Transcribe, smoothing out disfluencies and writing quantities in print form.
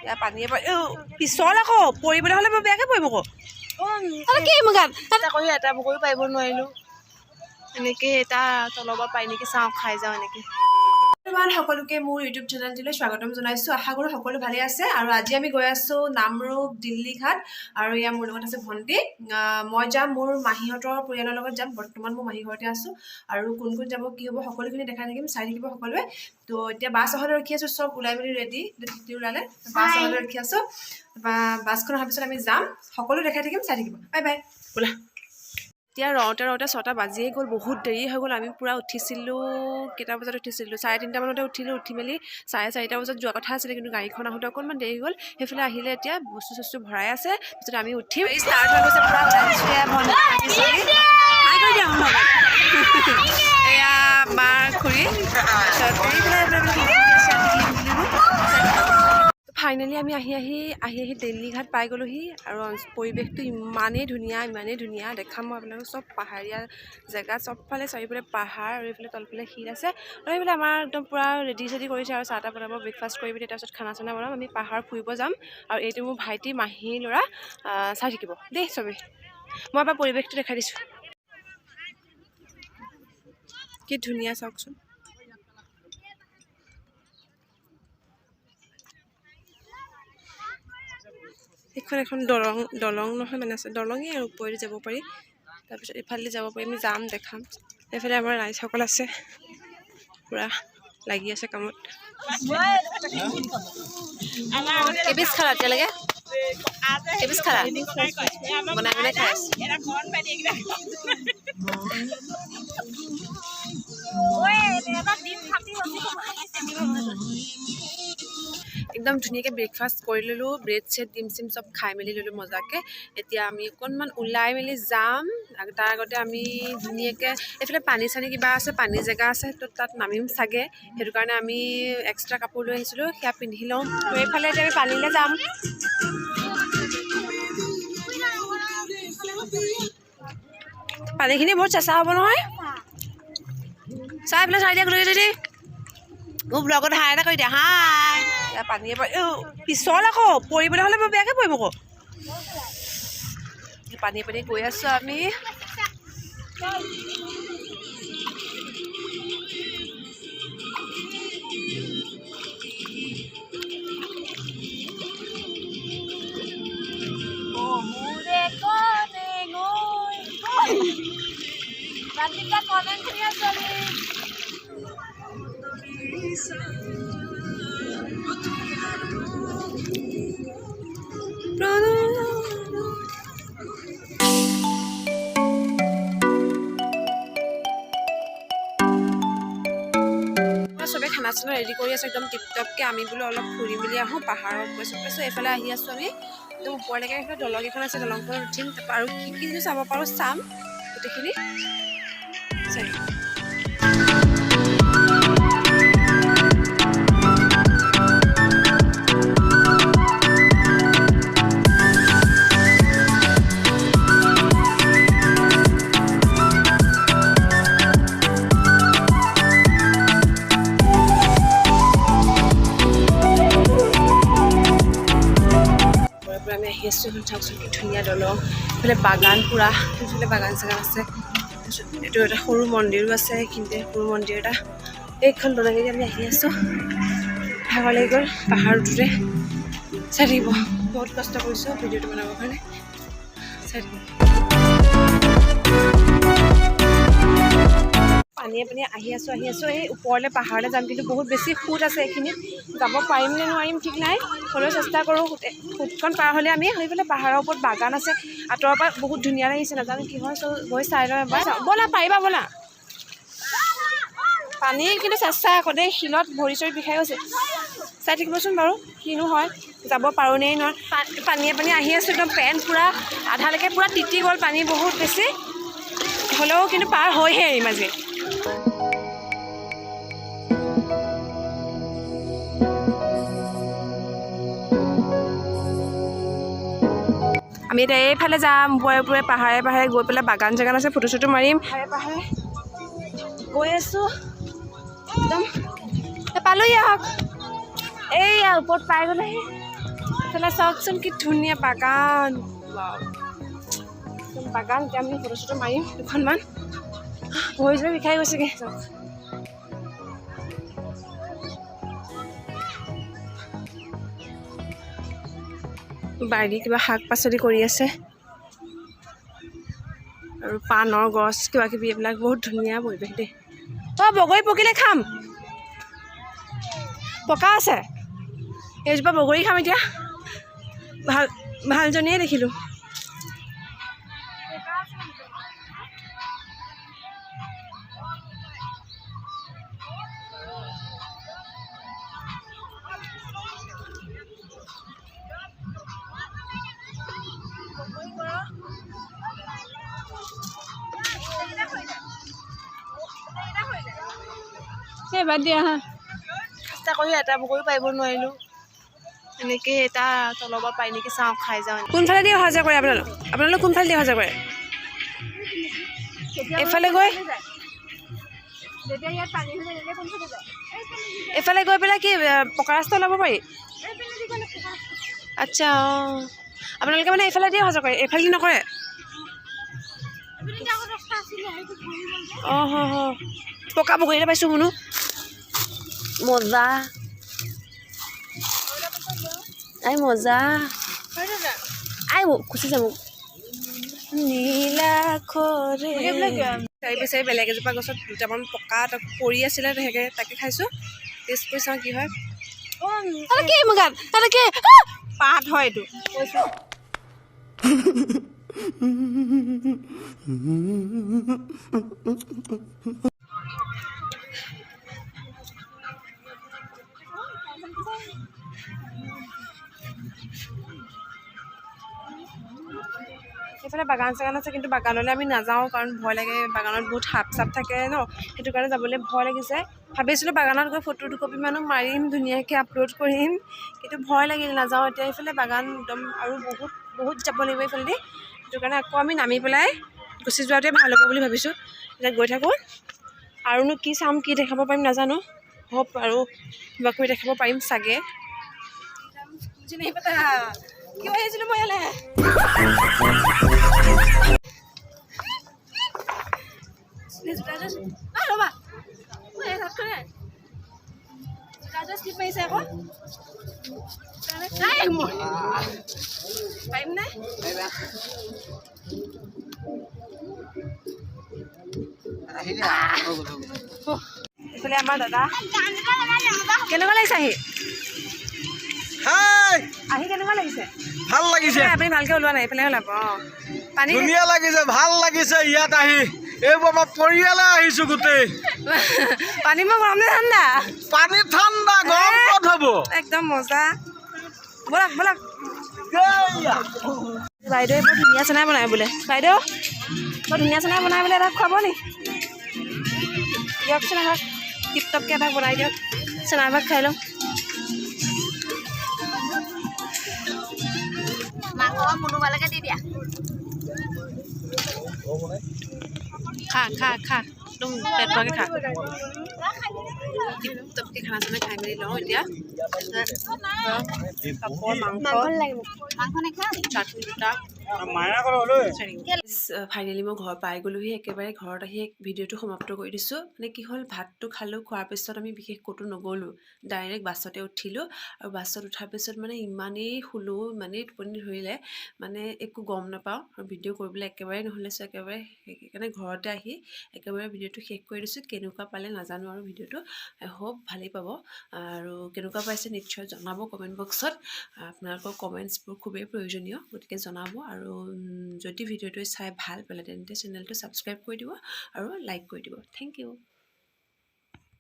ইয়াৰ পানীয়ে পিছল আকৌ পৰিবলৈ হ'লে মই বেয়াকৈ পৰিব আকৌ কি মোৰ গাত এটা কৰি এটা বগৰী পাৰিব নোৱাৰিলোঁ এনেকৈ এটা তলৰ পৰা পাই নেকি চাওঁ খাই যাওঁ এনেকৈ। সকলোকে মোৰ ইউটিউব চেনেলটোলৈ স্বাগতম জনাইছোঁ। আশা কৰোঁ সকলো ভালে আছে। আৰু আজি আমি গৈ আছোঁ নামৰূপ দিল্লী ঘাট আৰু ইয়াৰ মোৰ লগত আছে ভণ্টি। মই যাম মোৰ মাহীহঁতৰ পৰিয়ালৰ লগত যাম। বৰ্তমান মই মাহী ঘৰতে আছোঁ আৰু কোন কোন যাব কি হ'ব সকলোখিনি দেখাই থাকিম, চাই থাকিব সকলোৱে। তো এতিয়া বাছ অহালৈ ৰখি আছোঁ, চব ওলাই মেলি ৰেডি ওলালে বাছ অহালৈ ৰখি আছোঁ। বাছখন অহাৰ পিছত আমি যাম, সকলো দেখাই থাকিম, চাই থাকিব। বাই বাই ওলা। এতিয়া ৰওঁতে 6টা বাজিয়ে গ'ল, বহুত দেৰি হৈ গ'ল। আমি পূৰা উঠিছিলোঁ কেইটা বজাত উঠিছিলোঁ 3:30 মানতে উঠিলোঁ। উঠি মেলি 4:30 বজাত যোৱা কথা আছিলে, কিন্তু গাড়ীখন আহোঁতে অকণমান দেৰি হ'ল। সেইফালে আহিলে এতিয়া বস্তু চস্তু ভৰাই আছে, তাৰপিছত আমি উঠিম। ষ্টাৰ্ট হৈ গৈছে পূৰা এয়া মাৰ খুৰী ফাইনেলি আমি আহি দিল্লী ঘাট পাই গ'লোহি। আৰু পৰিৱেশটো ইমানেই ধুনীয়া দেখাম মই আপোনালোকক। চব পাহাৰীয়া জেগা, চবফালে চাৰিওফালে পাহাৰ আৰু এইফালে তলফালে শিল আছে। আৰু এইফালে আমাৰ একদম পূৰা ৰেডি কৰিছে আৰু চাহ বনাব, ব্ৰেকফাষ্ট কৰি পিনি তাৰপিছত খানা চানা বনাম। আমি পাহাৰ ফুৰিব যাম আৰু এইটো মোৰ ভাইটি মাহী ল'ৰা। চাই থাকিব দেই চবেই। মই এবাৰ পৰিৱেশটো দেখাই দিছোঁ, কি ধুনীয়া চাওকচোন। এখন দলং নহয় মানে আছে, দলঙেই আৰু ওপৰেদি যাব পাৰি। তাৰপিছত ইফালে যাব পাৰি, আমি যাম দেখাম। এইফালে আমাৰ ৰাইজসকল আছে, পূৰা লাগি আছে কামত। কেবিজ খালা এতিয়ালৈকে? কেবিজ খালা? বনাই খাই আছে। একদম ধুনীয়াকৈ ব্ৰেকফাষ্ট কৰি ল'লোঁ, ব্ৰেড চেড ডিম চিম চব খাই মেলি ল'লোঁ মজাকৈ। এতিয়া আমি অকণমান ওলাই মেলি যাম। তাৰ আগতে আমি ধুনীয়াকৈ এইফালে পানী চানী কিবা আছে, পানী জেগা আছে, তো তাত নামিম চাগে। সেইটো কাৰণে আমি এক্সট্ৰা কাপোৰ লৈ আহিছিলোঁ, সেয়া পিন্ধি লওঁ। তো এইফালে এতিয়া আমি পানীলৈ যাম। পানীখিনি বহুত চেঁচা হ'ব নহয়, চাই পেলাই চাই দিয়া গ'লে যদি মোৰ ব্লগত হাই এটা কৰি দিয়া। হাই পানীয়ে পিছল আকৌ পৰিবলৈ হ'লে মই বেয়াকৈ পৰিব আকৌ পানী গৈ আছোঁ আমি। চবে খানা চানা ৰেডি কৰি আছে একদম টিপটপকৈ। আমি বোলো অলপ ফুৰি মেলি আহোঁ, পাহাৰত গৈছোঁ। এইফালে আহি আছোঁ আমি একদম ওপৰলৈকে। এইফালে দলং এখন আছে, দলংখনত উঠিম আৰু কি চাব পাৰোঁ চাম গোটেইখিনি। আমি আহি আছোঁ, চাওকচোন কি ধুনীয়া দলং। এইফালে বাগান, পূৰা সেইফালে বাগান চাগান আছে। তাৰপিছত এইটো এটা সৰু মন্দিৰো আছে, সেইখিনিতে সৰু মন্দিৰ এটা। এইখন দলঙেদি আমি আহি আছোঁ। ভাগৰ লাগি গ'ল পাহাৰ উঠোঁতে। চাই থাকিব, বহুত কষ্ট কৰিছোঁ ভিডিঅ'টো বনাবৰ কাৰণে। চাই থাকিব। পানীয়ে আহি আছোঁ। এই ওপৰলৈ পাহাৰলৈ যাম, কিন্তু বহুত বেছি সোঁত আছে এইখিনিত। যাব পাৰিম নে নোৱাৰিম ঠিক নাই, হ'লেও চেষ্টা কৰোঁ। সোঁতখন পাৰ হ'লে আমি সেইফালে পাহাৰৰ ওপৰত বাগান আছে, আঁতৰৰ পৰা বহুত ধুনীয়া লাগিছে। নাজানো কি হয়, গৈ চাই লওঁ এবাৰ। ব'লা, পাৰিবা ব'লা। পানী কিন্তু চেষ্টা আকৌ দেই, শিলত ভৰি চৰি বিষাই গৈছে। চাই থাকিবচোন বাৰু কিনো হয়, যাব পাৰোঁ নে নোৱাৰোঁ। পানীয়ে আহি আছোঁ, একদম পেণ্ট পূৰা আধালৈকে পূৰা তিতি গ'ল, পানী বহুত বেছি। হ'লেও কিন্তু পাৰ হৈহে এৰিম আজি। আমি এতিয়া এইফালে যাম, ওপৰে পাহাৰে গৈ পেলাই বাগান চাগান আছে, ফটো চটো মাৰিম। পাহাৰে গৈ আছোঁ একদম। পালোহি আহক, এইয়া ওপৰত পাই গ'লেহি। এইফালে চাওকচোন কি ধুনীয়া বাগান। বাগান এতিয়া আমি ফটো চটো মাৰিম দুখনমান। ভৰি চৰি বিষাই গৈছেগে। বাৰী কিবা শাক পাচলি কৰি আছে আৰু পাণৰ গছ কিবা কিবি এইবিলাক বহুত ধুনীয়া পৰিৱেশ দেই। বগৰী পকিলে খাম, পকা আছে এইজোপা বগৰী খাম এতিয়া। ভালজনীয়ে দেখিলোঁ। সেই বাদ দিয়া হা, চেষ্টা কৰি এটা বগৰী পাৰিব নোৱাৰিলোঁ। এনেকৈ এটা তলৰ পৰা পাই নেকি চাওঁ, খাই যাওঁ। কোনফালে দি অহা যোৱা কৰে আপোনালোক কোনফালে দি অহা যোৱা কৰে? এইফালে গৈ এইফালে গৈ পেলাই কি পকা ৰাস্তা ওলাব পাৰি? আচ্ছা, অঁ, আপোনালোকে মানে এইফালে দি অহা যোৱা কৰে, এইফালে দি নকৰে? অঁ হ, পকা বগৰী এটা পাইছোঁ শুনো, মজা। আই মজা, আই খুচি যাব নীলা খৰে। বিচাৰি বিচাৰি বেলেগ এজোপা গছত দুটামান পকা পৰি আছিলে, তাকে খাইছোঁ। টেষ্ট কৰি চাওঁ কি হয়। কি মগাত কি পাত হয় এইটো কৈছোঁ। সেইফালে বাগান চাগান আছে, কিন্তু বাগানলৈ আমি নাযাওঁ কাৰণ ভয় লাগে। বাগানত বহুত সাপ চাপ থাকে ন, সেইটো কাৰণে যাবলৈ ভয় লাগিছে। ভাবিছিলোঁ বাগানত গৈ ফটো দুকপিমানো মাৰিম, ধুনীয়াকৈ আপলোড কৰিম, কিন্তু ভয় লাগিল, নাযাওঁ এতিয়া। এইফালে বাগান একদম আৰু বহুত যাব লাগিব এইফালেদি, সেইটো কাৰণে আকৌ আমি নামি পেলাই গুচি যোৱাটোৱে ভাল হ'ব বুলি ভাবিছোঁ। এতিয়া গৈ থাকোঁ, আৰুনো কি চাম, কি দেখাব পাৰিম নাজানো। হওক আৰু কিবা কিবি দেখাব পাৰিম চাগে। কিয় আহিছিলোঁ মই ইয়ালৈ? ৰ'বা মাৰিছে আকৌ, পাৰিম নে? এইফালে আমাৰ দাদা। কেনেকুৱা লাগিছে আহি কেনেকুৱা লাগিছে? ভাল লাগিছে। আপুনি ভালকে ওলোৱা নাই, এইফালে ওলাব। পানী ধুনীয়া লাগিছে, ভাল লাগিছে ইয়াত আহি। এইবোৰ আমাৰ পৰিয়ালে আহিছো গোটেই। পানী মই গৰম নে ঠাণ্ডা? পানী ঠাণ্ডা, গৰম ক'ত হ'ব? একদম মজা। ব'লক ব'লক। বাইদেৱে বৰ ধুনীয়া চেনাই বনাই বোলে। বাইদেউ বৰ ধুনীয়া চেনাই বনাই বোলে, এটা খুৱাব নি? দিয়কচোন এভাগ, টিপটপকৈ এভাগ বনাই দিয়ক, চেনা এভাগ খাই লওঁ। মাংস মুনুবালৈকে দি দিয়া। খা খা খা, একদম পেট ভৰাকৈ খা। টিপটপকৈ খানা চানা খাই মেলি লওঁ এতিয়া। পাপৰ, মাংস, চাটনি দুটা। ফাইনেলি মই ঘৰ পাই গ'লোহি। একেবাৰে ঘৰত আহি ভিডিঅ'টো সমাপ্ত কৰি দিছোঁ। মানে কি হ'ল, ভাতটো খালোঁ, খোৱাৰ পিছত আমি বিশেষ ক'তো নগ'লোঁ, ডাইৰেক্ট বাছতে উঠিলোঁ। আৰু বাছত উঠাৰ পিছত মানে ইমানেই শুলোঁ, ইমানেই টোপনি ধৰিলে, মানে একো গম নাপাওঁ আৰু ভিডিঅ' কৰিবলৈ একেবাৰে নহ'লে। চ' একেবাৰে সেইকাৰণে ঘৰতে আহি একেবাৰে ভিডিঅ'টো শেষ কৰি দিছোঁ। কেনেকুৱা পালে নাজানো আৰু ভিডিঅ'টো, আই হোপ ভালেই পাব। আৰু কেনেকুৱা পাইছে নিশ্চয় জনাব কমেণ্ট বক্সত। আপোনালোকৰ কমেণ্টছবোৰ খুবেই প্ৰয়োজনীয়, গতিকে জনাব। আৰু যদি ভিডিঅ'টো চাই ভাল পালে তেন্তে চেনেলটো ছাবস্ক্ৰাইব কৰি দিব আৰু লাইক কৰি দিব। Thank U.